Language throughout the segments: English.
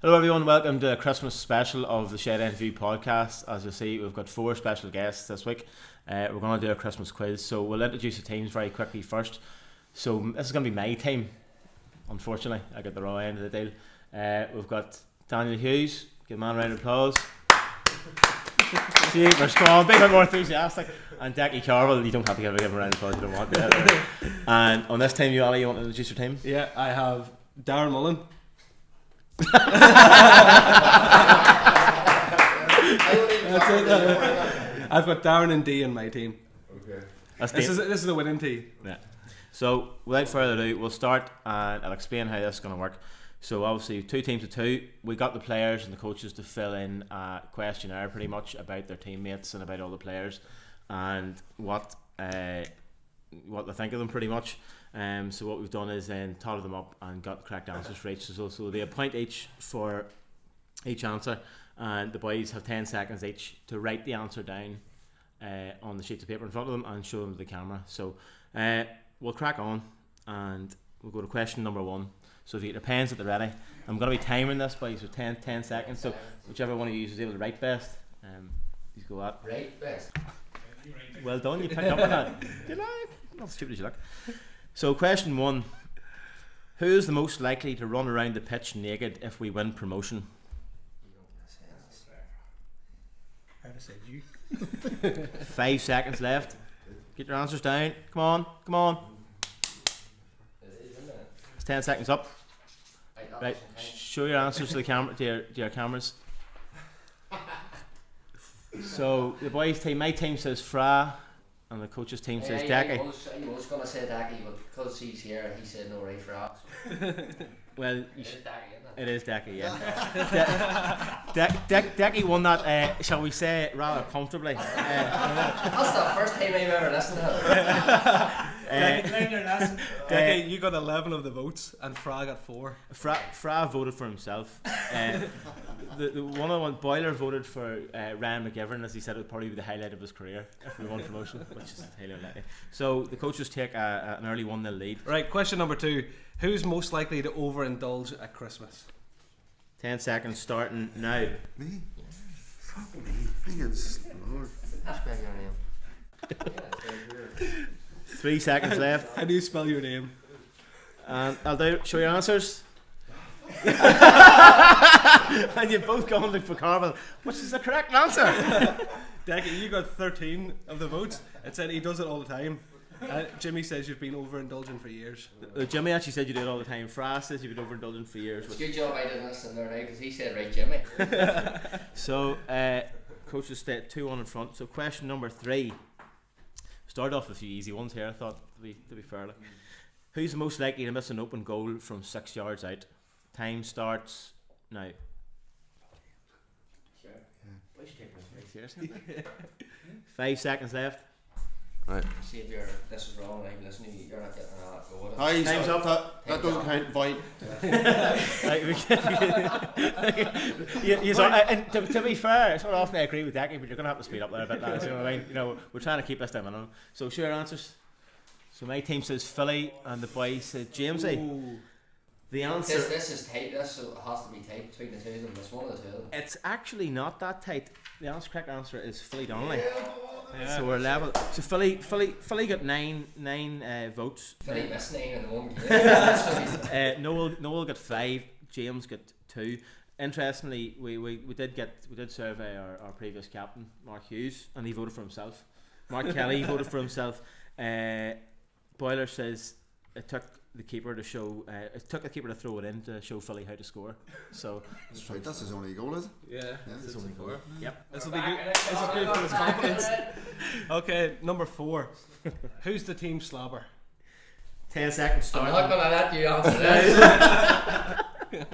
Hello everyone, welcome to a Christmas special of the Shed Interview podcast. As you'll see, we've got 4 special guests this week. We're going to do a Christmas quiz, so we'll introduce the teams very quickly first. So this is going to be my team. Unfortunately, I got the raw end of the deal. We've got Daniel Hughes, give him a round of applause. See, we're strong, a bit more enthusiastic. And Decky Carville, you don't have to give him a round of applause, you don't want to. And on this team, Ali, you want to introduce your team? Yeah, I have Darren Mullen. I've got Darren and Dee in my team. Okay. This is the winning team. Yeah. So without further ado, we'll start and I'll explain how this is going to work. So obviously 2 teams of 2. We got the players and the coaches to fill in a questionnaire pretty much about their teammates and about all the players and what they think of them pretty much. So what we've done is then totted them up and got the correct answers for each. So they have a point each for each answer, and the boys have 10 seconds each to write the answer down on the sheets of paper in front of them and show them to the camera. So we'll crack on and we'll go to question number 1. So if you get your pens at the ready, I'm going to be timing this, boys, so 10 seconds. So whichever one of you is able to write best, you go at. Right, best. Well done, you picked up on that. You know, not as stupid as you look. So question 1: who is the most likely to run around the pitch naked if we win promotion? I would have said you. 5 seconds left. Get your answers down. Come on. It's 10 seconds up. Right, show your answers to the camera, to your cameras. So the boys' team, my team says Fra, and the coach's team says Decky. He was going to say Decky, but because he's here, he said no right for us. Well, it is Decky, yeah. Decky. Decky won that, shall we say, rather comfortably. That's the first time I've ever listened to it. Decky, you got 11 of the votes, and Fra got 4. Fra voted for himself. The one Boiler voted for Ryan McGivern, as he said it would probably be the highlight of his career if we won promotion, which is highly unlikely. So the coaches take an early 1-0 lead. Right, question number 2: who's most likely to overindulge at Christmas? 10 seconds starting now. Me? Fuck me. Thinking Lord. Spell your name. 3 seconds left. How do you spell your name? And show your answers. And you've both gone look for Carville, which is the correct answer. Decky, you got 13 of the votes. It said he does it all the time. Jimmy says you've been overindulging for years. Jimmy actually said you do it all the time. Fra says you've been overindulging for years. It's a good job I didn't listen there now, because he said right Jimmy. So coaches stayed 2-1 in front. So question number 3. Start off with a few easy ones here, I thought, to be fair. Who's the most likely to miss an open goal from 6 yards out? Time starts now. Sure. Why should you take this very seriously? 5 seconds left. Right. See if this is wrong, I'm listening to you, you're not getting a go with it. Hi, Time's up. that doesn't count. Void. And to be fair, it's not often I agree with Decky, but you're going to have to speed up there a bit, lads, you know what I mean? You know, we're trying to keep this down minimum. So show your answers. So my team says Philly and the boys said Jamesy. Ooh. The answer... This is tight, this has to be tight between the two of them, it's one of the two of them. It's actually not that tight. The correct answer is Philly Donnelly. Yeah. So we're level. So Philly got nine votes. Philly missed 9 in the one game. Noel got 5. James got 2. Interestingly, we did survey our previous captain Mark Hughes, and he voted for himself. Mark Kelly voted for himself. Boiler says it took the keeper to show. It took the keeper to throw it in to show Philly how to score. So That's right. That's his only goal, is it? Yeah. this is only 4. Yep. This will be good. This is good for his confidence. Okay, number 4. Who's the team slobber? 10 seconds I'm start. not going to let you answer this.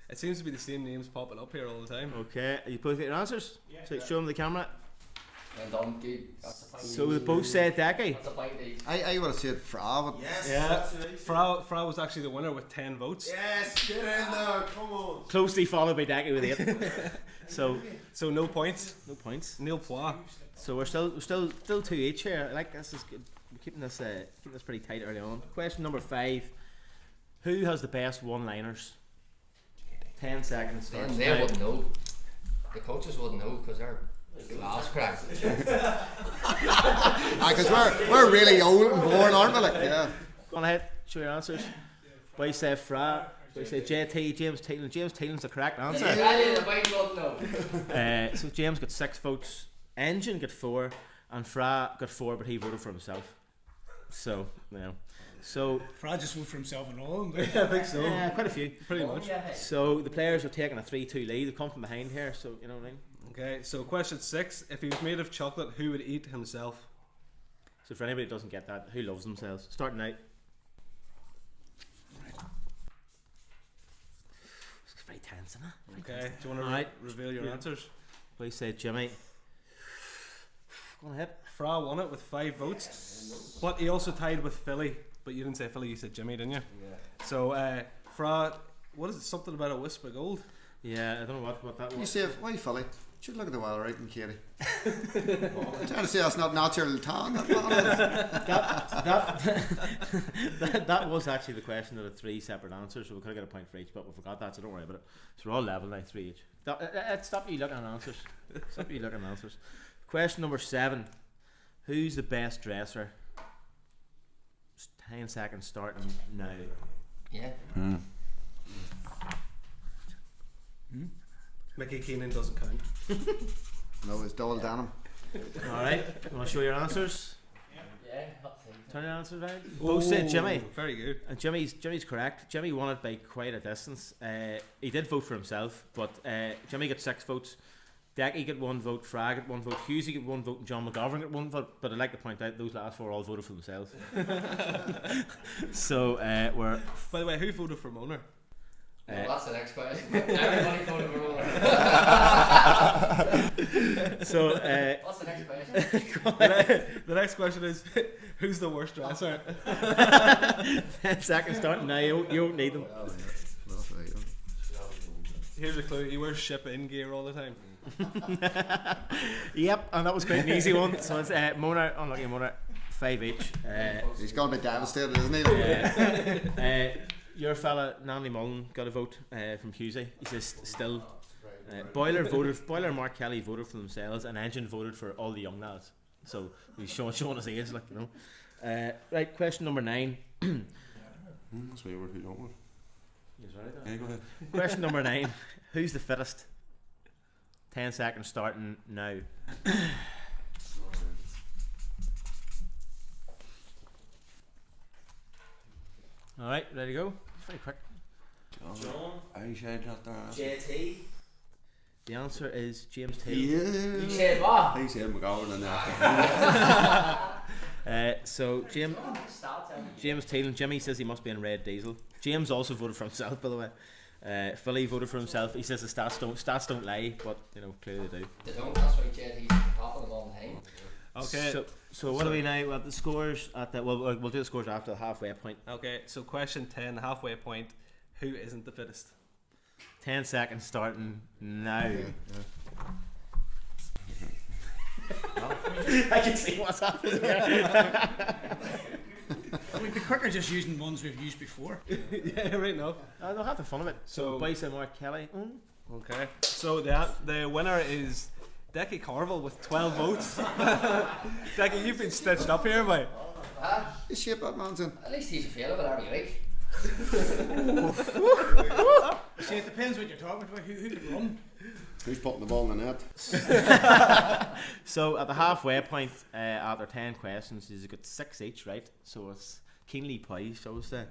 It seems to be the same names popping up here all the time. Okay, you both get your answers? Yeah. So show them the camera. Well done, good. That's the point. So we both said Decky. That's the point. I would have said Fra, but Yeah, Fra was actually the winner with 10 votes. yes, get in there, come on. Closely followed by Decky with 8. So No points. no points. Nil pois. So we're still 2 each here. I like this is good. We're keeping this pretty tight early on. Question number 5. Who has the best one-liners? 10 seconds. Starts They now. wouldn't know. The coaches wouldn't know because they're class crack. Because we're really old and boring, aren't we? Like, yeah. Go on ahead, show your answers. Boy say Fra, boy say JT, James Teelan. James Teelan's the correct answer. The boys wouldn't know. So James got 6 votes, Engine got 4, and Fra got 4, but he voted for himself. So, So, Frad just voted for himself and all. I think so. yeah, quite a few. Pretty much. So the players are taking a 3-2 lead. They come from behind here, so you know what I mean. Okay, so question 6. If he was made of chocolate, who would eat himself? So for anybody who doesn't get that, who loves themselves? Starting out. It's very tense, isn't it? Okay, do you want to Alright. reveal your answers? We said Jimmy. Go on ahead. Fra won it with 5 votes, but he also tied with Philly. But you didn't say Philly, you said Jimmy, didn't you? Yeah. So Fra, what is it? Something about a wisp of gold? Yeah, I don't know what that You was. say, why Philly? Should look at the weather, right, in Katie. Trying to say that's not natural tan. That was actually the question of the 3 separate answers, so we could have got a point for each, but we forgot that, so don't worry about it. So we're all level now, 3 each. Stop you looking at answers. Stop you looking at answers. Question number 7. Who's the best dresser? 10 seconds starting now. Yeah. Mickey Keenan doesn't count. No, it's Donald Denham. Alright, you want to show your answers? Yeah. Turn your answers around. Both said Jimmy. Very good. And Jimmy's correct. Jimmy won it by quite a distance. He did vote for himself, but Jimmy got 6 votes. Decky got 1 vote, Frag got 1 vote, Husey got 1 vote, and John McGovern got 1 vote. But I'd like to point out those last 4 all voted for themselves. So we're. By the way, who voted for Mona? Well, that's the next question. Everybody voted for Mona. So What's the next question? The next question is, who's the worst dresser? 10 seconds starting now. You won't need them. Here's a clue: he wears ship-in gear all the time. Yep, and that was quite an easy one. So it's Mona, unlucky Mona, 5 each. He's going to be devastated, isn't he? Your fella Nanley Mullen got a vote from Husey. He says still. Boiler Mark Kelly voted for themselves, and Engine voted for all the young lads. So he's showing his age, like, you know. Right, question number 9. That's why you were too young. Yeah, go ahead. Question number 9. Who's the fittest? 10 seconds starting now. Alright, ready to go? It's very quick. John. I said that there. JT. The answer is James Taylor. You Yeah. said what? I said McGovern and that. So James Taylor, Jimmy says he must be in red diesel. James also voted for himself, by the way. Philly voted for himself. He says the stats don't lie, but you know, clearly they do. They don't, that's why JT's at the top of them all the time. Okay. So what are we now? Well, the scores at the we'll do the scores after the halfway point. Okay. So question 10, halfway point. Who isn't the fittest? 10 seconds starting now. I can see what's happening here. We'd be quicker just using ones we've used before. Yeah, right now. They'll have the fun of it. So, Boyce and Mark Kelly. Okay. So the winner is Decky Carville with 12 votes. Decky, you've been stitched up here, mate. The shape that man's in. At least he's available every week. See, it depends what you're talking about. Who can run? Who's putting the ball in the net? So at the halfway point, after 10 questions, he's got 6 each, right? So it's keenly poised, shall we say.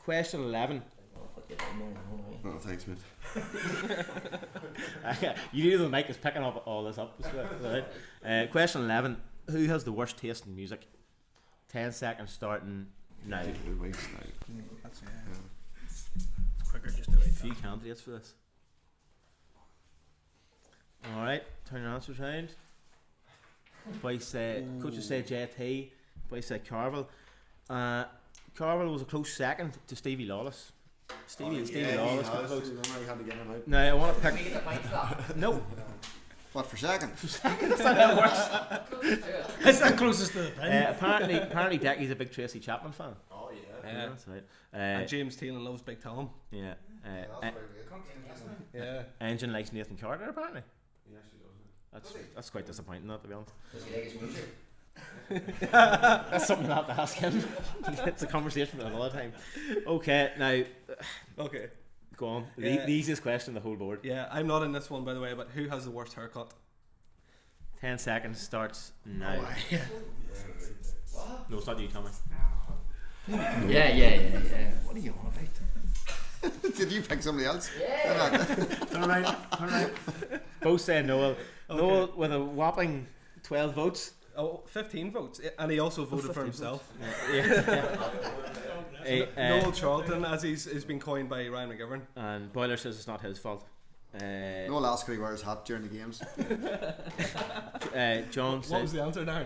Question 11. Oh, thanks, mate. You knew the mic is picking up all this up. Right? Question 11. Who has the worst taste in music? 10 seconds starting now. Good weeks now. That's It's quicker just to write A few candidates for this. Alright, turn your answers round. Boyce coaches say JT, Boyce said Carville. Carville was a close second to Stevie Lawless. Stevie Lawless got close. Now I want to Can we pick. get the point for that? No, What, for second? that's not how it works. Close to it. It's the closest to the pin. Apparently Decky's a big Tracy Chapman fan. Oh Yeah. That's right. And James Thielen loves Big Tom. Yeah. That's very good. Yeah. Engine likes Nathan Carter apparently. He actually does it. That's quite disappointing, not to be honest. Does he like his wheelchair? That's something I have to ask him. It's a conversation for another time. Okay, now Okay. go on. Yeah. The easiest question on the whole board. Yeah, I'm not in this one, by the way, but who has the worst haircut? 10 seconds starts now. What? No, it's not you, Tommy. Yeah. What are you on about? Did you pick somebody else? Yeah. Turn around. Both saying Noel. Okay. Noel with a whopping 12 votes. Oh, 15 votes. And he also voted for 15 himself. Noel Noel Charlton, as he's been coined by Ryan McGivern. and Boiler says it's not his fault. No Alaska he wears hat during the games. John What was says the answer now?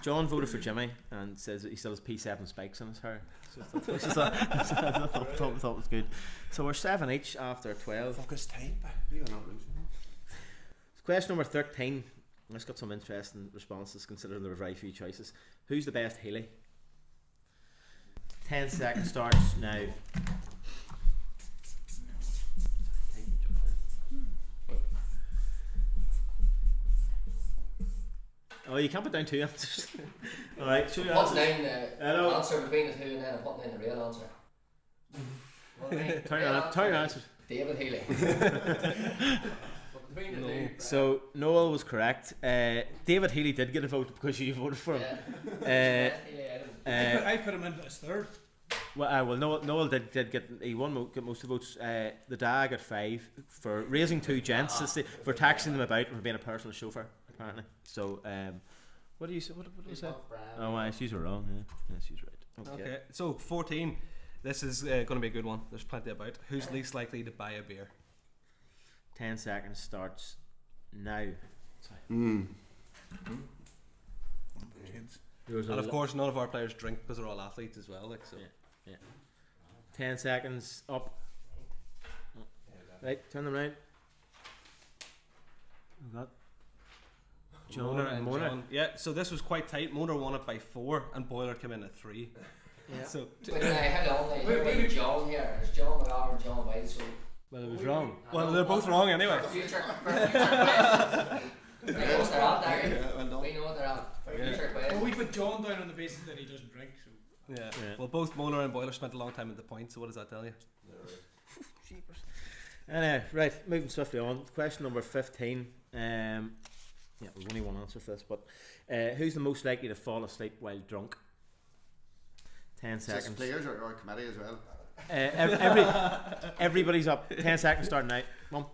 John voted for Jimmy and says that he still has P7 spikes in his hair. So I thought was good. So we're 7 each after 12. Focus time. You're not losing. Question number 13. It's got some interesting responses considering there were very few choices. Who's the best Healy? 10 seconds starts now. Oh, you can't put down two answers. Alright, show your Putting answers. down the Hello. answer between the two and then I'm putting in the real answer. What I mean? Turn your answers. David Healy. Between the two. So Noel was correct. David Healy did get a vote because you voted for him. Best Healy out of them. I put him in as third. Well, Noel did get he won get most of the votes. The Dag got 5 for raising two gents for taxing them about and for being a personal chauffeur apparently. So what do you say? What was that? Oh, she's wrong. Yeah, she's right. Okay, so 14. This is going to be a good one. There's plenty about. Who's least likely to buy a beer? 10 seconds starts now. And of course, none of our players drink because they're all athletes as well. Like so. Yeah. 10 seconds up. Right, turn them round. We've got Jonah and Mona. John. Yeah, so this was quite tight. Mona won it by 4 and Boiler came in at 3. Yeah. So Wait, how long? You're waiting John here. There's John McGovern and John White. So Well, it was wrong. well, they're both wrong anyway. for future questions. We know what they're at, Darren. Yeah, well done. We know what they're at. For Yeah. future Well, questions. we put John down on the basis that he doesn't drink. So Yeah. Yeah. Well, both Mona and Boiler spent a long time at the point. So what does that tell you? Anyway, right, moving swiftly on. Question number 15. Yeah, there's only one answer for this, but who's the most likely to fall asleep while drunk? 10 Just seconds. players or committee as well. Everybody's up. 10 seconds starting now. Come on.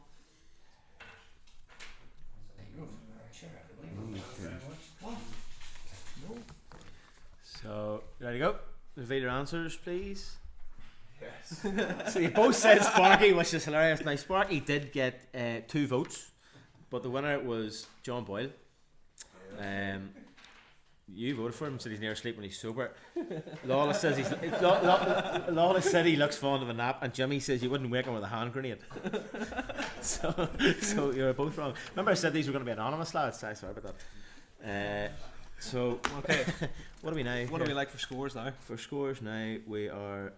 So, ready to go? Reveal your answers, please. Yes. So you both said Sparky, which is hilarious. Now Sparky did get 2 votes, but the winner was John Boyle. You voted for him, said he's near asleep when he's sober. Lawless says Lawless said he looks fond of a nap, and Jimmy says you wouldn't wake him with a hand grenade. so you're both wrong. Remember I said these were going to be anonymous, lads? Sorry about that. So Okay. what do we now? What do we like for scores now? For scores now? We are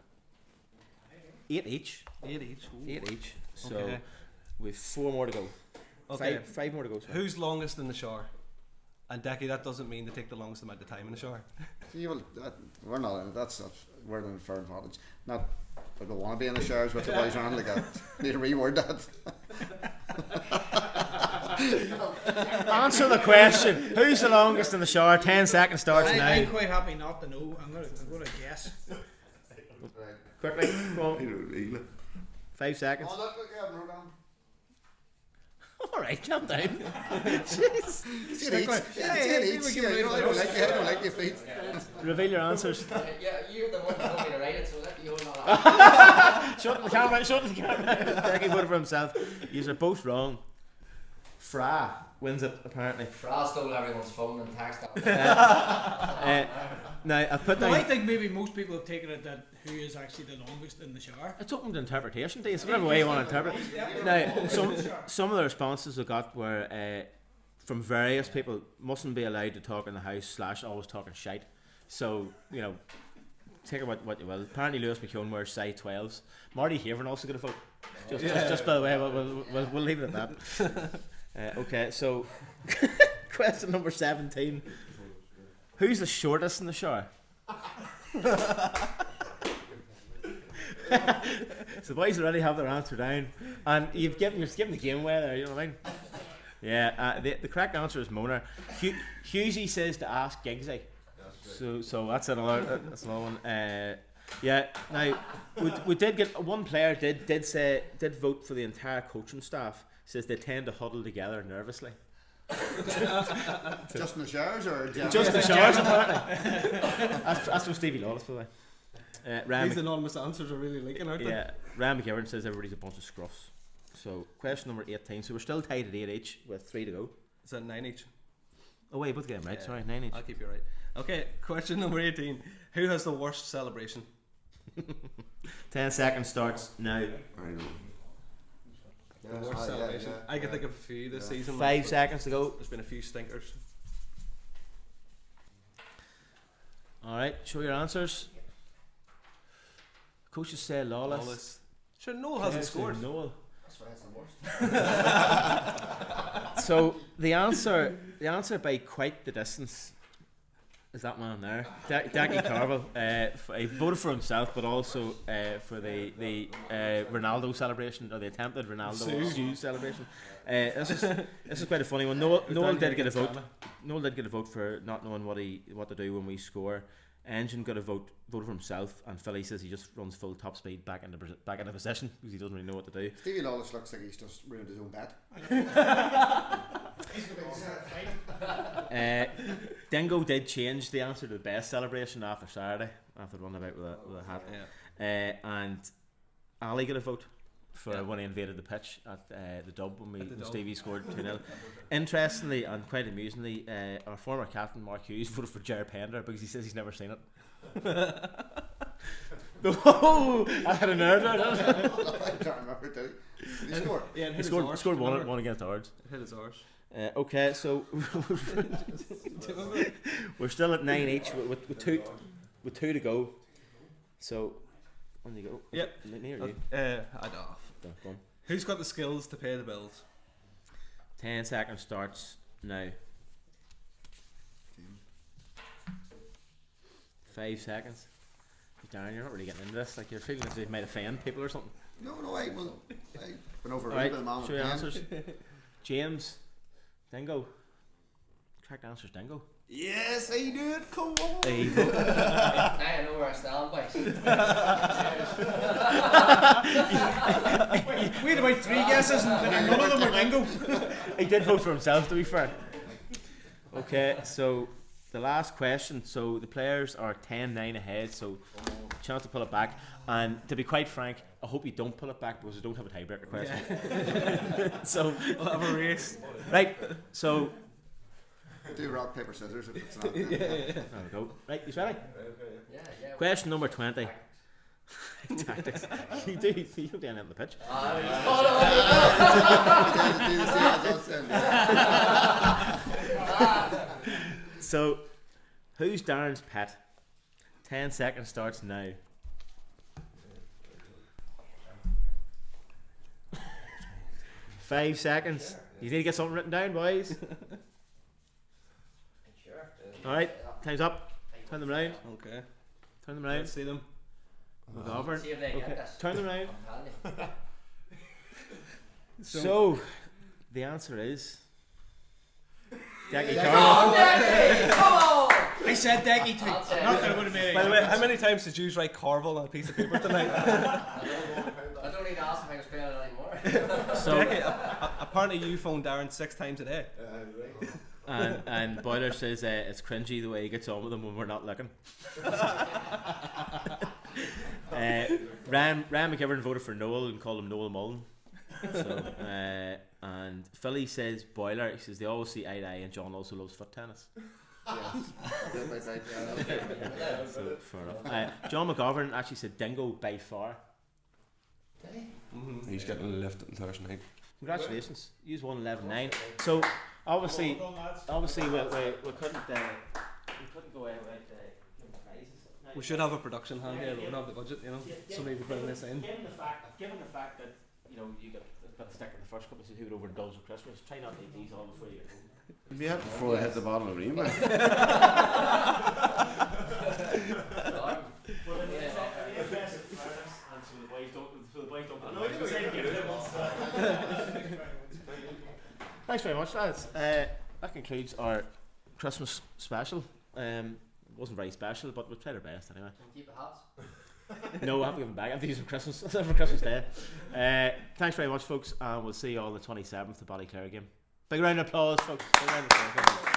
8 each. 8 each. Ooh. 8 each. So Okay. we've 4 more to go. Okay. Five more to go. Sorry. Who's longest in the shower? And Decky, that doesn't mean they take the longest amount of time in the shower. See, well, we're not in it. That's we're in it for advantage. Not like I want to be in the showers with the boys around like that. Need to reword that. Answer the question. Who's the longest in the shower? 10 seconds starts now. I'm quite happy not to know. I'm gonna guess. Quickly, come on. Really? 5 seconds. Oh, look, yeah, no down. Alright, calm down. Jeez. I don't like your feet. Reveal your answers. Yeah, you're the one who told me to write it, so let me hold on. Shut the camera, shut the camera. Decky voted for himself. Yous are both wrong. Fra wins it, apparently. Fra stole everyone's phone and text. Now, I've put No, I down... think maybe most people have taken it that who is actually the longest in the shower. It's open to interpretation, Dave. It's whatever way you want to interpret. Now, some of the responses I got were from various people. Mustn't be allowed to talk in the house / always talking shite. So, you know, take it what you will. Apparently Lewis McKeown wears size 12s. Marty Haven also got a vote. Just by the way, we'll leave it at that. Okay, so question number 17. Who's the shortest in the shower? So the boys already have their answer down, and you're giving the game away there. You know what I mean? Yeah. The correct answer is Mona. Husey says to ask Giggsy. So that's another one. Yeah. Now we did get one player did vote for the entire coaching staff. Says they tend to huddle together nervously. Just in the showers or Just in the showers, apparently. That's from Stevie Lawless, by the way. These anonymous answers are really linking, aren't they? Yeah, Ryan McGivern says everybody's a bunch of scruffs. So, question number 18. So, we're still tied at 8 each with 3 to go. Is that 9 each? Oh, wait, both get them right. Sorry, 9 each. I'll keep you right. Okay, question number 18. Who has the worst celebration? 10 seconds starts now. I know. The worst celebration. I can think of a few this season. 5 seconds to go. There's been a few stinkers. Alright, show your answers. Coaches say Lawless. Sure, Noel hasn't scored. Noel. That's why it's the worst. So the answer by quite the distance is that man there, Dackie Carville. He voted for himself, but also for the Ronaldo celebration, or the attempted Ronaldo celebration. This is quite a funny one. Noel did get a vote. Noel did get a vote for not knowing what to do when we score. Engine got a voted for himself, and Philly says he just runs full top speed back into position because he doesn't really know what to do. Stevie Lawless looks like he's just ruined his own bet. Dingo did change the answer to the best celebration after Saturday, after running about with a hat. Yeah. And Ali got a vote for when he invaded the pitch at the Dub when Stevie scored 2-0. Interestingly and quite amusingly, our former captain Mark Hughes voted for Ger Pender because he says he's never seen it. Oh, I had a nerve there. I can't remember, did he score? Yeah, He scored one against ours. It hit his arse. Okay, so we're still at 9 each with two to go. So on you go. Yep. Near you. I don't know. Go on. Who's got the skills to pay the bills? 10 seconds starts now. 5 seconds. Darren, you're not really getting into this. Like you're feeling as if you might offend people or something. No, I've been over Alright, the man show your answers. James, Dingo. Correct answers, Dingo. Yes, I do it. Come on. There you go. I know where I stand, boys. We had about 3 guesses and none of them were Dingo. He did vote for himself, to be fair. Okay, so the last question. So the players are 10-9 ahead, so chance to pull it back. And to be quite frank, I hope you don't pull it back because we don't have a tiebreaker question. Yeah. So we'll have a race. Right, so do rock, paper, scissors if it's not. Yeah. there we go. Right, you ready? Yeah. Question number 20. Tactics. You don't do anything on the pitch. So, who's Darren's pet? 10 seconds starts now. 5 seconds. You need to get something written down, boys. Alright, time's up. Turn them round. Okay. Turn them round. Let's see them. McGovern. See if they get this. Turn them round. I'm telling you. So, the answer is Decky Come Carroll. on, Decky! Come on! I said Decky too. I'll say Not it. that it would have made By any the way, difference. how many times did you write Carvel on a piece of paper tonight? I don't need to ask if I can spell it anymore. So, Apparently you phoned Darren 6 times a day. and Boiler says it's cringy the way he gets on with them when we're not looking. Ryan McGivern voted for Noel and called him Noel Mullen. So, and Philly says Boiler. He says they always see eye to eye, and John also loves foot tennis. So fair enough. John McGovern actually said Dingo by far. He's getting a lift until Thursday night. Congratulations, you won 11-9. So obviously we couldn't go away without giving prizes. We should have a production hand here, but we don't have the budget, you know. Somebody to put this in. Given the fact that you know you got a stick in the first couple, so who would overindulge with Christmas? Try not to eat these all before you get home. We have before they hit the bottom of the rainbow. Well, in the interest of fairness, and so the boys don't. Thanks very much, lads. That concludes our Christmas special. Wasn't very special, but we tried our best anyway. Can you keep the hats? No, I haven't given back. I have to use for Christmas. For Christmas Day. Thanks very much, folks, and we'll see you all on the 27th, the Ballyclare game. Big round of applause, folks. Big round of applause.